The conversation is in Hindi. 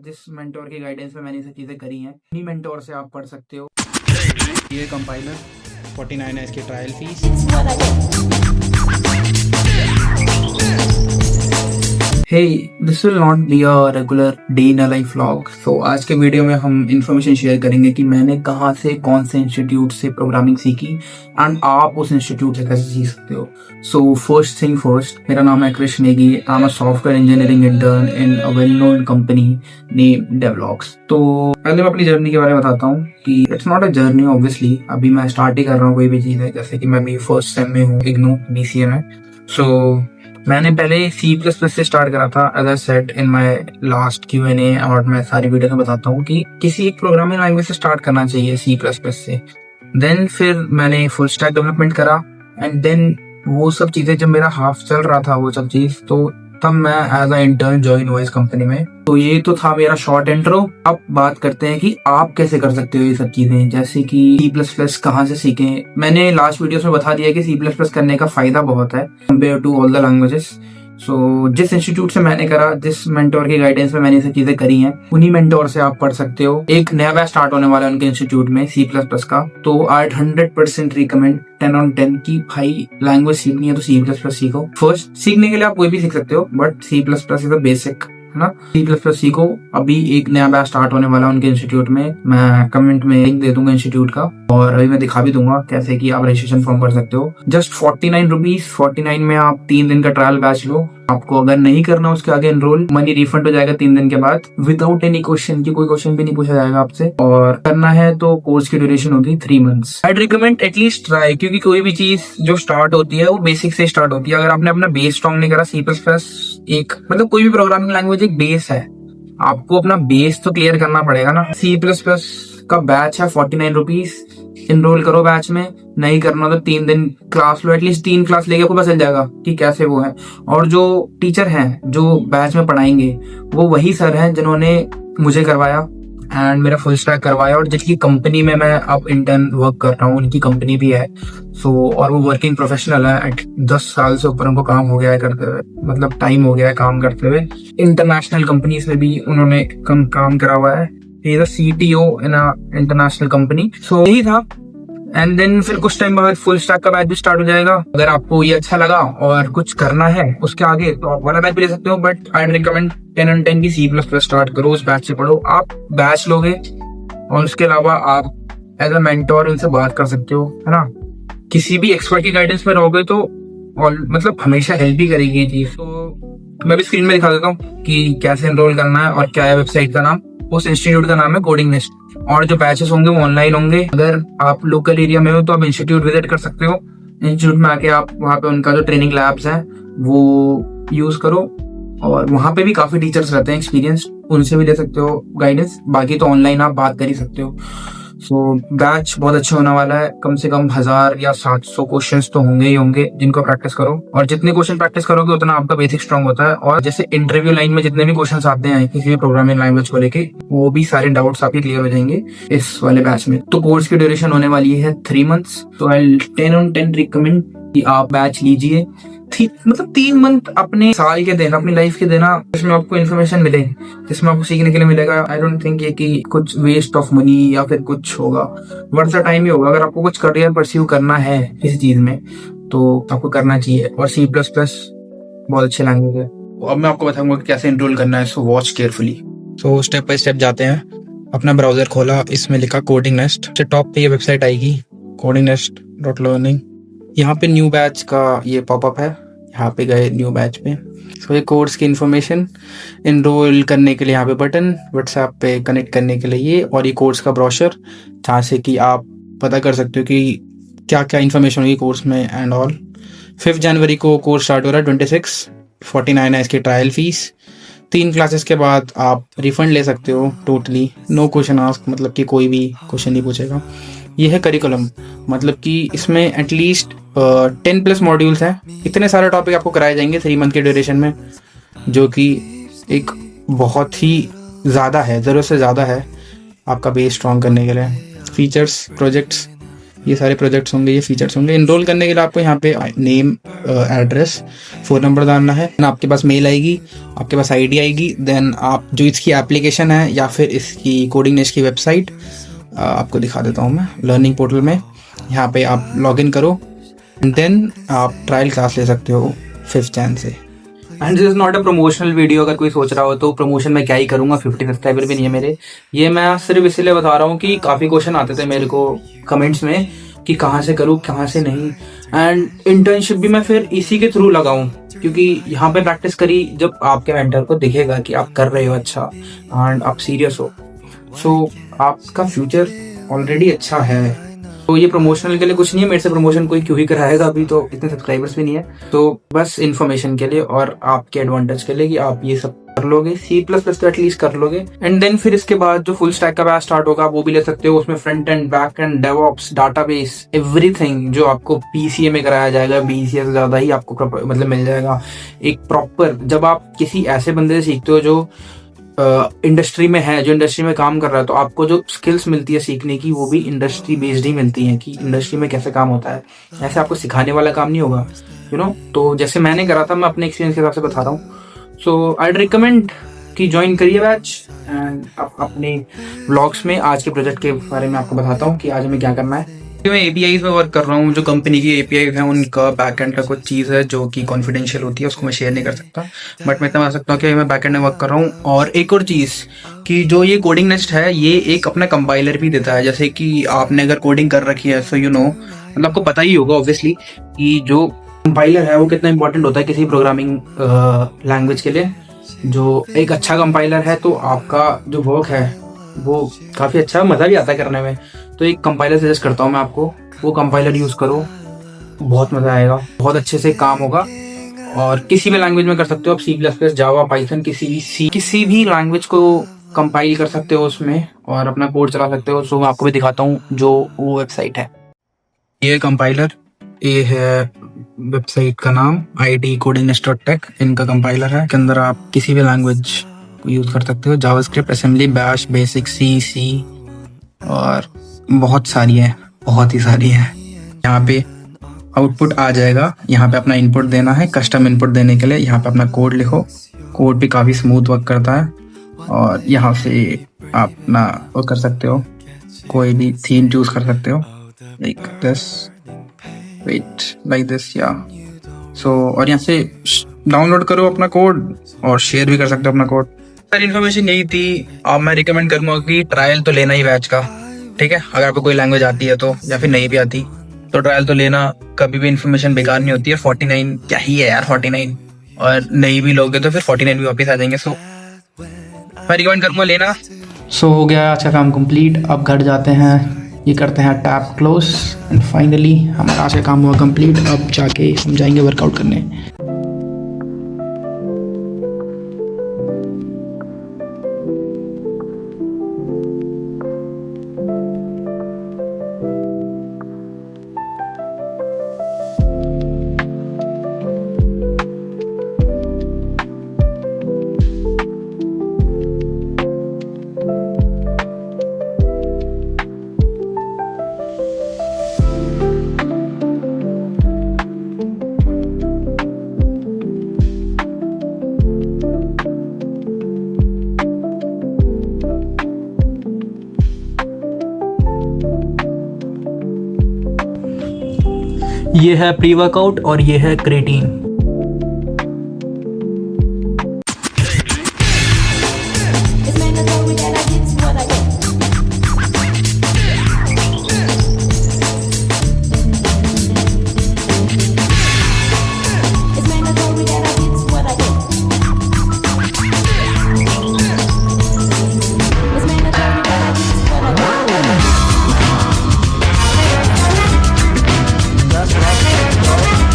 जिस मेंटोर की गाइडेंस में मैंने ये सब चीज़ें करी हैं, उन्हीं मेंटोर से आप पढ़ सकते हो। ये कंपाइलर 49 है इसकी trial fees. Hey, this will not be a regular day in a life vlog. So आज के वीडियो में हम इंफॉर्मेशन शेयर करेंगे कि मैंने कहाँ से कौन से इंस्टीट्यूट से प्रोग्रामिंग सीखी एंड आप उस इंस्टीट्यूट से कैसे सीख सकते हो। सो फर्स्ट थिंग फर्स्ट, मेरा नाम है Krishna Negi. I am a software engineering intern in a well known company name Devlox. तो पहले मैं अपनी जर्नी के बारे में बताता हूँ कि it's not a journey obviously, अभी मैं स्टार्ट ही कर रहा हूँ कोई भी चीज़ है। जैसे कि मैं अभी फर्स्ट सेम में हूँ इग्नू BCA में। सो मैंने पहले C++ से स्टार्ट करा था, as I said in my last Q&A, और मैं सारी वीडियो में बताता हूँ कि किसी एक प्रोग्रामिंग लैंग्वेज से स्टार्ट करना चाहिए C++ से। देन फिर मैंने फुल स्टैक डेवलपमेंट करा एंड देन वो सब चीज़ें जब मेरा हाफ चल रहा था वो सब चीज़, तो तब मैं एज अ इंटर्न ज्वाइन हुआ इस कंपनी में। तो ये तो था मेरा शॉर्ट इंट्रो। अब बात करते हैं कि आप कैसे कर सकते हो ये सब चीजें, जैसे कि C++ कहाँ से सीखें। मैंने लास्ट वीडियोस में बता दिया कि C++ करने का फायदा बहुत है compare to all the languages. So जिस इंस्टीट्यूट से मैंने करा, जिस मेंटोर की गाइडेंस में मैंने ये सब चीजें करी हैं, उन्हीं मेंटोर से आप पढ़ सकते हो। एक नया बैच स्टार्ट होने वाला है उनके इंस्टीट्यूट में C++ का, तो आई 100% रिकमेंड 10 on 10 की भाई लैंग्वेज सीखनी है तो C++ सीखो। फर्स्ट सीखने के लिए आप कोई भी सीख सकते हो, but C++ is the basic, है ना। C++ सीखो। अभी एक नया बैच स्टार्ट होने वाला है उनके इंस्टीट्यूट में, मैं कमेंट में लिंक दे दूंगा इंस्टीट्यूट का, और अभी मैं दिखा भी दूंगा कैसे कि आप रजिस्ट्रेशन फॉर्म कर सकते हो। जस्ट 49 रुपीज, 49 में आप 3 दिन का ट्रायल बैच लो। आपको अगर नहीं करना उसके आगे एनरोल, मनी रिफंड हो जाएगा 3 दिन के बाद विदाउट एनी क्वेश्चन, की कोई क्वेश्चन भी नहीं पूछा जाएगा आपसे। और करना है तो कोर्स की ड्यूरेशन होगी 3 months. I recommend at least try, क्योंकि कोई भी चीज जो स्टार्ट होती है वो बेसिक से स्टार्ट होती है। अगर आपने अपना बेस स्ट्रॉन्ग नहीं करा, C++ एक मतलब कोई भी प्रोग्रामिंग लैंग्वेज एक बेस है, आपको अपना बेस तो क्लियर करना पड़ेगा ना। C++ का बैच है 49 रुपीज, इनरोल करो बैच में। नहीं करना तो 3 दिन क्लास लो, एटलीस्ट 3 क्लास लेके आपको पता चल जाएगा कि कैसे वो है। और जो टीचर हैं जो बैच में पढ़ाएंगे वो वही सर हैं जिन्होंने मुझे करवाया एंड मेरा फुल स्टैक करवाया, और जिसकी कंपनी में मैं अब इंटर्न वर्क कर रहा हूँ उनकी कंपनी भी है। सो और वो वर्किंग प्रोफेशनल है। 10 साल से ऊपर उनको काम हो गया है करते हुए, मतलब टाइम हो गया है काम करते हुए। इंटरनेशनल कंपनीज में भी उन्होंने काम करा हुआ है। CTO in international company. So यही था। एंड देन फिर कुछ टाइम बाद फुल स्टैक का बैच भी स्टार्ट हो जाएगा। अगर आपको ये अच्छा लगा और कुछ करना है उसके आगे तो आप वाला बैच भी ले सकते हो, बट आई रिकमेंड 10 on 10 की C++ स्टार्ट करो, उस बैच से पढ़ो। आप बैच लोगे और उसके अलावा आप एज अ मेंटोर उनसे बात कर सकते हो, है ना। किसी भी एक्सपर्ट की गाइडेंस में रहोगे तो मतलब हमेशा हेल्प भी करेगी ये चीज। तो मैं भी स्क्रीन में दिखा देता हूँ कि कैसे एनरोल करना है और क्या है वेबसाइट का नाम। उस इंस्टीट्यूट का नाम है कोडिंग नेस्ट, और जो बैचेस होंगे वो ऑनलाइन होंगे। अगर आप लोकल एरिया में हो तो आप इंस्टीट्यूट विजिट कर सकते हो। इंस्टीट्यूट में आके आप वहाँ पे उनका जो ट्रेनिंग लैब्स हैं वो यूज करो, और वहाँ पे भी काफी टीचर्स रहते हैं एक्सपीरियंस, उनसे भी ले सकते हो गाइडेंस। बाकी तो ऑनलाइन आप बात कर ही सकते हो। सो बैच बहुत अच्छा होने वाला है। कम से कम 1000 या 700 क्वेश्चंस तो होंगे ही होंगे जिनको प्रैक्टिस करो, और जितने क्वेश्चन प्रैक्टिस करोगे उतना आपका बेसिक स्ट्रांग होता है। और जैसे इंटरव्यू लाइन में जितने भी क्वेश्चंस आते हैं किसी भी प्रोग्रामिंग लैंग्वेज को लेके, वो भी सारे डाउट्स आपके क्लियर हो जाएंगे इस वाले बैच में। तो कोर्स की ड्यूरेशन होने वाली है 3 मंथ्स। तो आई 10 on 10 रिकमेंड कि आप बैच लीजिए। मतलब 3 मंथ अपने साल के देना, अपनी लाइफ के देना, जिसमें आपको इन्फॉर्मेशन मिले, जिसमें आपको सीखने के लिए मिलेगा। आई डोंट थिंक ये कि कुछ वेस्ट ऑफ मनी या फिर कुछ होगा, वर्थ द टाइम ही होगा। अगर आपको कुछ करियर परस्यू करना है किसी चीज में तो आपको करना चाहिए। और C++ बहुत अच्छी लैंग्वेज है। अब मैं आपको बताऊंगा कि कैसे एनरोल करना है, सो वॉच केयरफुली। तो स्टेप बाय स्टेप जाते हैं। अपना ब्राउजर खोला, इसमें लिखा कोडिंग नेस्ट, से टॉप पे ये वेबसाइट आएगी codingnest.learning। यहाँ पे न्यू बैच का ये पॉपअप है, यहाँ पे गए न्यू बैच पे। सो ये कोर्स की इन्फॉर्मेशन, इनरोल करने के लिए यहाँ पे बटन, व्हाट्सएप पे कनेक्ट करने के लिए ये, और ये कोर्स का ब्रोशर जहाँ से कि आप पता कर सकते हो कि क्या क्या इन्फॉर्मेशन होगी कोर्स में एंड ऑल। 5 जनवरी को कोर्स स्टार्ट हो रहा है 26, 49 है इसकी ट्रायल फीस। 3 क्लासेस के बाद आप रिफंड ले सकते हो टोटली, नो क्वेश्चन आस्क, मतलब कि कोई भी क्वेश्चन नहीं पूछेगा। ये है करिकुलम, मतलब कि इसमें एटलीस्ट 10+ मॉड्यूल्स हैं। इतने सारे टॉपिक आपको कराए जाएंगे 3 मंथ के ड्यूरेशन में, जो कि एक बहुत ही ज़्यादा है, ज़रूरत से ज़्यादा है आपका बेस स्ट्रॉन्ग करने के लिए। फीचर्स, प्रोजेक्ट्स, ये सारे प्रोजेक्ट्स होंगे, ये फीचर्स होंगे। इनरोल करने के लिए आपको यहाँ पे नेम, एड्रेस, फ़ोन नंबर डालना है। आपके पास मेल आएगी, आपके पास आईडी आएगी। देन आप जो इसकी एप्लीकेशन है या फिर इसकी कोडिंग नेस्ट की वेबसाइट आपको दिखा देता हूँ मैं। लर्निंग पोर्टल में यहाँ पे आप लॉगिन करो, देन आप ट्रायल क्लास ले सकते हो 5 जैन से। And this is not a promotional video. अगर कोई सोच रहा हो तो प्रमोशन में क्या ही करूंगा, 50 सब्सक्राइबर भी नहीं है मेरे। ये मैं सिर्फ इसलिए बता रहा हूँ कि काफ़ी क्वेश्चन आते थे मेरे को कमेंट्स में कि कहाँ से करूँ कहाँ से नहीं। एंड इंटर्नशिप भी मैं फिर इसी के थ्रू लगाऊं, क्योंकि यहाँ पे प्रैक्टिस करी जब आपके मेंटर को दिखेगा कि आप कर रहे हो अच्छा एंड आप सीरियस हो, सो आपका फ्यूचर ऑलरेडी अच्छा है। तो ये प्रमोशनल के लिए कुछ नहीं है, मेरे से प्रमोशन कोई क्यों ही कराएगा, अभी तो इतने सब्सक्राइबर्स भी नहीं है। तो बस इन्फॉर्मेशन के लिए और आपके एडवांटेज के लिए कि आप ये सब कर लोगे, C++ तो एटलीस्ट कर लोगे। एंड देन फिर इसके बाद जो फुल स्टैक का बैच स्टार्ट होगा वो भी ले सकते हो। उसमें front end, back and, DevOps, database, everything जो आपको PCA में कराया जाएगा, BCA से ज्यादा ही आपको मतलब मिल जाएगा। एक प्रॉपर, जब आप किसी ऐसे बंदे से सीखते हो जो इंडस्ट्री में है, जो इंडस्ट्री में काम कर रहा है, तो आपको जो स्किल्स मिलती है सीखने की वो भी इंडस्ट्री बेस्ड ही मिलती है कि इंडस्ट्री में कैसे काम होता है। ऐसे आपको सिखाने वाला काम नहीं होगा, यू नो। तो जैसे मैंने करा था, मैं अपने एक्सपीरियंस के हिसाब से बता रहा हूँ। सो आई रिकमेंड कि ज्वाइन करिए बैच। एंड अपने व्लॉग्स में आज के प्रोजेक्ट के बारे में आपको बताता हूँ कि आज हमें क्या करना है। मैं APIs में वर्क कर रहा हूँ। जो कंपनी की APIs है उनका बैकएंड का कुछ चीज़ है जो कि कॉन्फिडेंशियल होती है, उसको मैं शेयर नहीं कर सकता, बट मैं इतना बता सकता हूँ कि मैं बैकएंड में वर्क कर रहा हूँ। और एक और चीज़ कि जो ये कोडिंग नेस्ट है ये एक अपना कंपाइलर भी देता है। जैसे कि आपने अगर कोडिंग कर रखी है, सो यू नो, मतलब आपको पता ही होगा ऑब्वियसली कि जो कंपाइलर है वो कितना इंपॉर्टेंट होता है किसी प्रोग्रामिंग लैंग्वेज के लिए। जो एक अच्छा कंपाइलर है तो आपका जो वर्क है वो काफ़ी अच्छा, मज़ा भी आता है करने में। तो एक कंपाइलर सजेस्ट करता हूँ मैं आपको, वो कंपाइलर यूज़ करो, बहुत मज़ा आएगा, बहुत अच्छे से काम होगा। और किसी भी लैंग्वेज में कर सकते हो आप, C++, जावा, पाइथन, किसी भी लैंग्वेज को कंपाइल कर सकते हो उसमें और अपना कोड चला सकते हो। सो मैं आपको भी दिखाता हूँ जो वो वेबसाइट है। ये कंपाइलर, ये है वेबसाइट का नाम idcodengnest.tech, इनका कंपाइलर है। के अंदर आप किसी भी लैंग्वेज को यूज़ कर सकते हो, JavaScript, assembly, bash, basic, C और बहुत सारी है, बहुत ही सारी है। यहाँ पे आउटपुट आ जाएगा, यहाँ पे अपना इनपुट देना है। कस्टम इनपुट देने के लिए यहाँ पे अपना कोड लिखो। कोड भी काफ़ी स्मूथ वर्क करता है और यहाँ से आप अपना वो कर सकते हो, कोई भी थीम चूज कर सकते हो, लाइक दिस, लाइक दिस या सो। और यहाँ से डाउनलोड करो अपना कोड और शेयर भी कर सकते हो अपना कोड। सारी इन्फॉर्मेशन यही थी। अब मैं रिकमेंड करूँगा कि ट्रायल तो लेना ही बैच का, ठीक है। अगर आपको कोई लैंग्वेज आती है तो, या फिर नहीं भी आती तो ट्रायल तो लेना, कभी भी इन्फॉर्मेशन बेकार नहीं होती है। 49 क्या ही है यार 49, और नहीं भी लोगे तो फिर 49 भी वापस आ जाएंगे। सो मैं रिकमेंड करूँगा लेना। सो हो गया आज का काम कंप्लीट। अब घर जाते हैं, ये करते हैं टैब क्लोज एंड फाइनली हमारा आज का काम हुआ कंप्लीट। अब जाके हम जाएंगे वर्कआउट करने। ये है प्री वर्कआउट और ये है क्रेटीन।